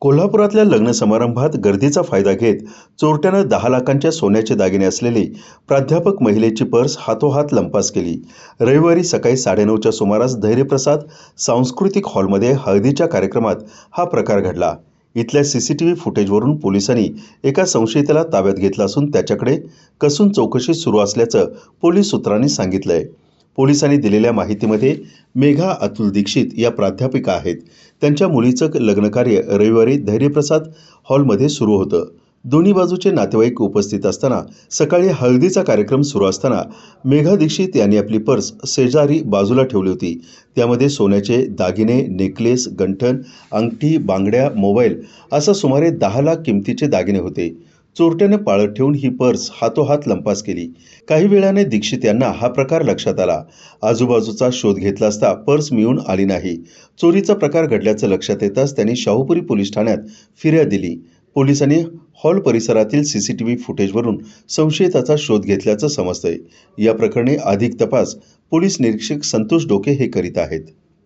कोल्हापुरातल्या लग्न समारंभात गर्दीचा फायदा घेत चोरट्यानं 10 लाखांच्या सोन्याचे दागिने असलेली प्राध्यापक महिलेची पर्स हातोहात लंपास केली. रविवारी सकाळी 9:30च्या सुमारास धैर्यप्रसाद सांस्कृतिक हॉलमध्ये हळदीच्या कार्यक्रमात हा प्रकार घडला. इथल्या सीसीटीव्ही फुटेजवरून पोलिसांनी एका संशयिताला ताब्यात घेतलं असून त्याच्याकडे कसून चौकशी सुरू असल्याचं पोलीस सूत्रांनी सांगितलंय. पोलिसांनी दिलेल्या माहितीमध्ये मेघा अतुल दीक्षित या प्राध्यापिका आहेत. त्यांच्या मुलीचं लग्नकार्य रविवारी धैर्यप्रसाद हॉलमध्ये सुरू होतं. दोन्ही बाजूचे नातेवाईक उपस्थित असताना सकाळी हळदीचा कार्यक्रम सुरू असताना मेघा दीक्षित यांनी आपली पर्स शेजारी बाजूला ठेवली होती. त्यामध्ये सोन्याचे दागिने, नेकलेस, गंठण, अंगठी, बांगड्या, मोबाईल असा सुमारे 10 लाख किमतीचे दागिने होते. चोरट्याने पाळत ठेवून ही पर्स हातोहात लंपास केली. काही वेळाने दीक्षित यांना हा प्रकार लक्षात आला. आजूबाजूचा शोध घेतला असता पर्स मिळून आली नाही. चोरीचा प्रकार घडल्याचं लक्षात येताच त्यांनी शाहूपुरी पोलीस ठाण्यात फिर्याद दिली. पोलिसांनी हॉल परिसरातील सीसीटीव्ही फुटेजवरून संशयिताचा शोध घेतल्याचं समजतंय. या प्रकरणी अधिक तपास पोलीस निरीक्षक संतोष डोके हे करीत आहेत.